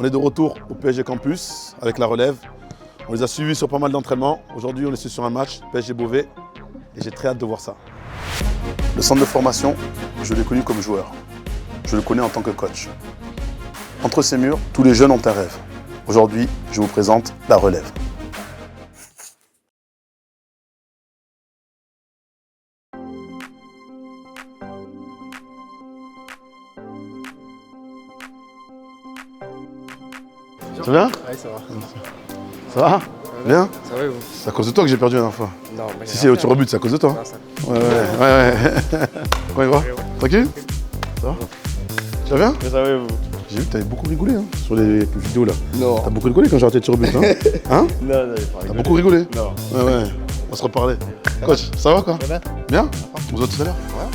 On est de retour au PSG Campus avec la relève. On les a suivis sur pas mal d'entraînements. Aujourd'hui, on est sur un match PSG Beauvais et j'ai très hâte de voir ça. Le centre de formation, je l'ai connu comme joueur. Je le connais en tant que coach. Entre ces murs, tous les jeunes ont un rêve. Aujourd'hui, je vous présente la relève. Ça va bien? Ouais, ça va. Ça va? Bien? Ça va et vous? C'est à cause de toi que j'ai perdu la dernière fois. Non, mais Si, au tir au but, c'est à cause de toi. Ouais. Comment il va? Tranquille? Ça va? Tu vas bien? Ça va et vous? J'ai vu que t'avais beaucoup rigolé sur les vidéos là. Non. T'as beaucoup rigolé quand j'ai raté le tir au but, hein? Hein? Non, j'ai pas T'as rigolé. beaucoup rigolé? Non. Ouais. On va se reparler. Coach, ça va quoi? Ça va? Bien? On se voit tout à l'heure? Ouais.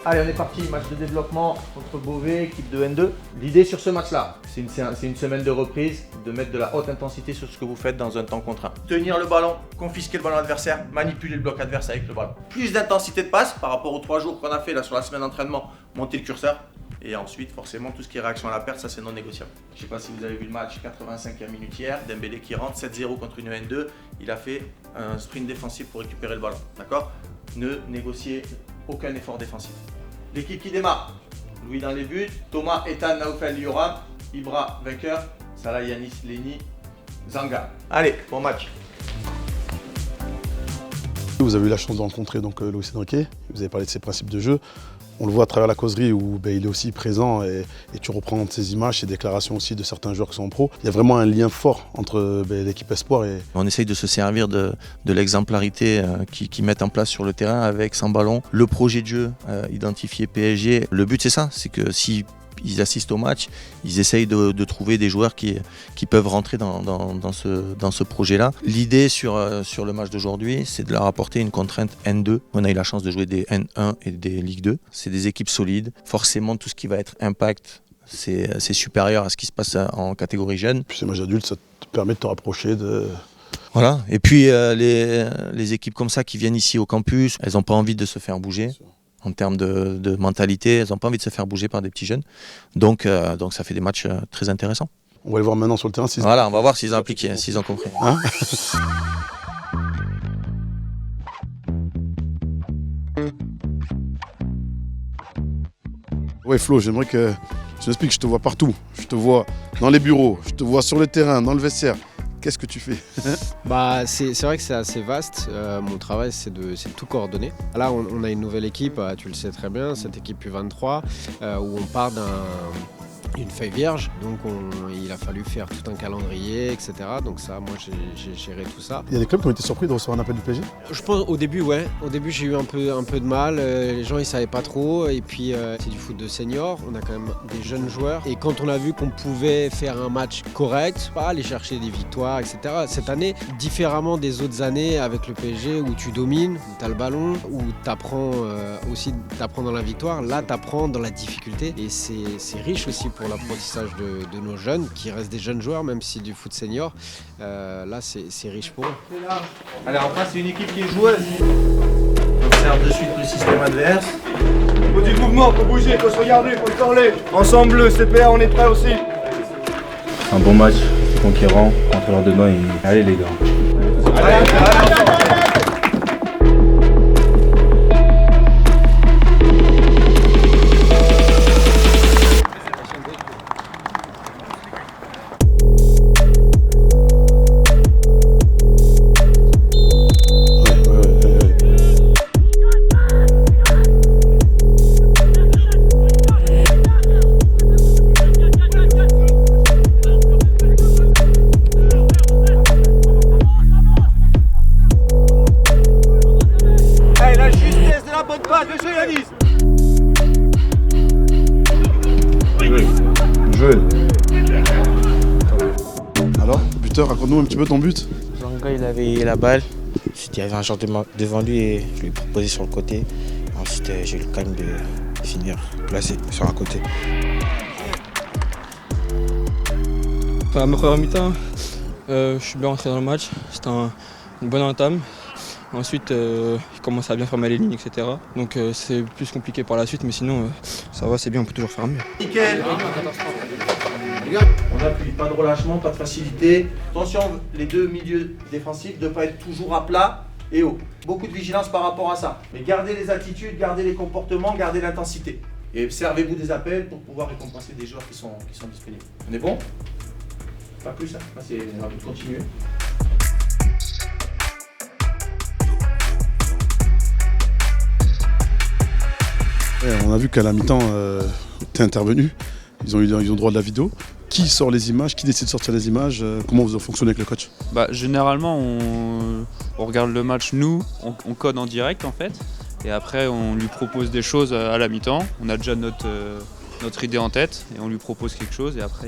Allez, on est parti, match de développement contre Beauvais, équipe de N2. L'idée sur ce match-là, c'est une semaine de reprise, de mettre de la haute intensité sur ce que vous faites dans un temps contraint. Tenir le ballon, confisquer le ballon adversaire, manipuler le bloc adverse avec le ballon. Plus d'intensité de passe par rapport aux 3 jours qu'on a fait là sur la semaine d'entraînement, monter le curseur. Et ensuite, forcément, tout ce qui est réaction à la perte, ça c'est non négociable. Je ne sais pas si vous avez vu le match, 85e minute hier, Dembélé qui rentre, 7-0 contre une N2. Il a fait un sprint défensif pour récupérer le ballon, d'accord? Ne négociez aucun effort défensif. L'équipe qui démarre, Louis dans les buts, Thomas, Ethan, Naoufel, Yoram, Ibra, vainqueur, Salah, Yanis, Lenny, Zanga. Allez, bon match. Vous avez eu la chance de rencontrer donc Luis Enrique, vous avez parlé de ses principes de jeu. On le voit à travers la causerie où il est aussi présent et tu reprends ces images, ces déclarations aussi de certains joueurs qui sont en pro. Il y a vraiment un lien fort entre l'équipe Espoir et... On essaye de se servir de l'exemplarité qu'ils mettent en place sur le terrain avec sans ballon. Le projet de jeu identifié PSG, le but c'est ça, c'est que si ils assistent au match, ils essayent de trouver des joueurs qui peuvent rentrer dans ce projet-là. L'idée sur le match d'aujourd'hui, c'est de leur apporter une contrainte N2. On a eu la chance de jouer des N1 et des Ligue 2. C'est des équipes solides. Forcément, tout ce qui va être impact, c'est supérieur à ce qui se passe en catégorie jeune. Puis ces matchs adultes, ça te permet de te rapprocher de... Voilà. Et puis les équipes comme ça qui viennent ici au campus, elles n'ont pas envie de se faire bouger. En termes de mentalité, elles n'ont pas envie de se faire bouger par des petits jeunes. Donc ça fait des matchs très intéressants. On va les voir maintenant sur le terrain. Voilà, on va voir s'ils ont appliqué, s'ils ont compris. Hein? Ouais Flo, j'aimerais que tu m'expliques, je te vois partout. Je te vois dans les bureaux, je te vois sur le terrain, dans le vestiaire. Qu'est-ce que tu fais? C'est vrai que c'est assez vaste. Mon travail, c'est de tout coordonner. Là, on a une nouvelle équipe, tu le sais très bien, cette équipe U23, où on part d'une feuille vierge. Donc, il a fallu faire tout un calendrier, etc. Donc ça, moi, j'ai géré tout ça. Il y a des clubs qui ont été surpris de recevoir un appel du PSG? Je pense au début, ouais. Au début, j'ai eu un peu de mal. Les gens, ils savaient pas trop. Et puis, c'est du foot de senior. On a quand même des jeunes joueurs. Et quand on a vu qu'on pouvait faire un match correct, pas aller chercher des victoires, etc. Cette année, différemment des autres années avec le PSG où tu domines, où tu as le ballon, où tu apprends aussi dans la victoire. Là, tu apprends dans la difficulté. Et c'est riche aussi pour l'apprentissage de nos jeunes, qui restent des jeunes joueurs, même si du foot senior. Là, c'est riche pour eux. Allez, en face, c'est une équipe qui est joueuse. On observe de suite le système adverse. Faut du mouvement, faut bouger, faut se regarder, faut se parler. Ensemble bleu, CPA, on est prêts aussi. Un bon match, conquérant, contrôleur de dedans et allez les gars. Allez. Alors, buteur, raconte-nous un petit peu ton but. Zanga, il avait la balle. Ensuite, il y avait un joueur devant lui et je lui ai proposé sur le côté. Ensuite, j'ai eu le calme de finir placé sur un côté. À ma première mi-temps, je suis bien rentré dans le match. C'était une bonne entame. Ensuite, il commence à bien fermer les lignes, etc. Donc c'est plus compliqué par la suite, mais sinon, Ça va, c'est bien, on peut toujours faire mieux. Nickel. On appuie, pas de relâchement, pas de facilité. Attention, les deux milieux défensifs ne pas être toujours à plat et haut. Beaucoup de vigilance par rapport à ça. Mais gardez les attitudes, gardez les comportements, gardez l'intensité. Et servez-vous des appels pour pouvoir récompenser des joueurs qui sont disponibles. On est bon? Pas plus, hein. Là, on va continuer. Ouais, on a vu qu'à la mi-temps, tu es intervenu. Ils ont droit de la vidéo. Qui sort les images? Qui décide de sortir les images? Comment vous fonctionnez avec le coach? Généralement, on regarde le match, nous, on code en direct en fait. Et après, on lui propose des choses à la mi-temps. On a déjà notre idée en tête et on lui propose quelque chose. Et après,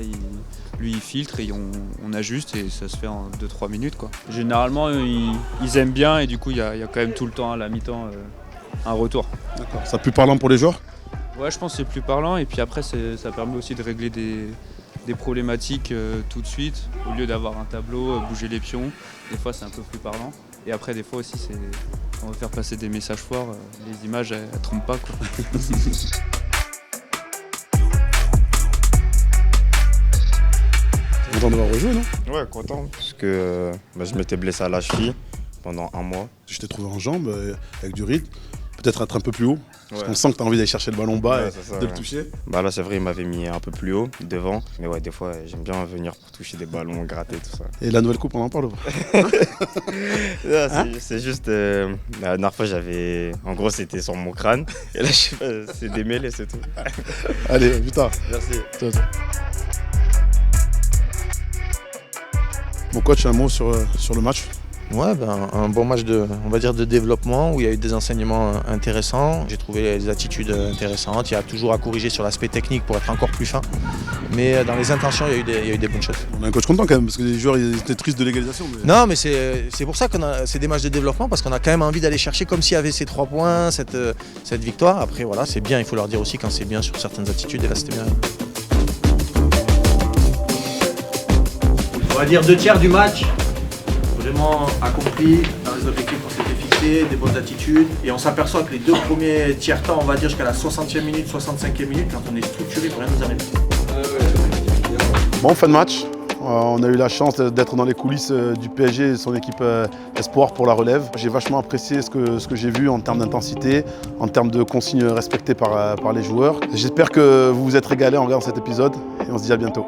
il filtre et on ajuste et ça se fait en 2-3 minutes, quoi. Généralement, ils aiment bien et du coup, il y a quand même tout le temps à la mi-temps un retour. D'accord. Ça plus parlant pour les joueurs? Ouais, je pense que c'est plus parlant et puis après, ça permet aussi de régler des problématiques tout de suite. Au lieu d'avoir un tableau, bouger les pions, des fois c'est un peu plus parlant. Et après, des fois aussi, on va faire passer des messages forts, les images elles trompent pas, quoi. Content d'avoir rejoué, non? Ouais, content, parce que je m'étais blessé à la cheville pendant un mois. Je t'ai trouvé en jambes, avec du rythme, peut-être être un peu plus haut. Parce Ouais. qu'on sent que tu as envie d'aller chercher le ballon bas Ouais, et c'est ça, de le ouais. toucher. Là, c'est vrai, il m'avait mis un peu plus haut, devant. Mais ouais, des fois, j'aime bien venir pour toucher des ballons, gratter, tout ça. Et la nouvelle coupe, on en parle ou pas? C'est juste, la dernière fois, en gros, c'était sur mon crâne. Et là, je sais pas, c'est démêlé, c'est tout. Allez, putain. Merci. Mon coach, un mot sur le match? Ouais, un bon match on va dire de développement où il y a eu des enseignements intéressants. J'ai trouvé les attitudes intéressantes. Il y a toujours à corriger sur l'aspect technique pour être encore plus fin. Mais dans les intentions, il y a eu des bonnes choses. On a un coach content quand même, parce que les joueurs ils étaient tristes de l'égalisation. Mais... Non, mais c'est pour ça c'est des matchs de développement, parce qu'on a quand même envie d'aller chercher comme s'il y avait ces 3 points, cette victoire. Après, voilà, c'est bien, il faut leur dire aussi quand c'est bien sur certaines attitudes. Et là, c'était bien. On va dire 2/3 du match. Vraiment accompli dans les objectifs qu'on s'était fixés, des bonnes attitudes. Et on s'aperçoit que les 2 premiers tiers-temps, on va dire jusqu'à la 60e minute, 65e minute, quand on est structuré, rien ne nous arrive. Bon, fin de match. On a eu la chance d'être dans les coulisses du PSG et son équipe Espoir pour la relève. J'ai vachement apprécié ce que j'ai vu en termes d'intensité, en termes de consignes respectées par les joueurs. J'espère que vous vous êtes régalés en regardant cet épisode et on se dit à bientôt.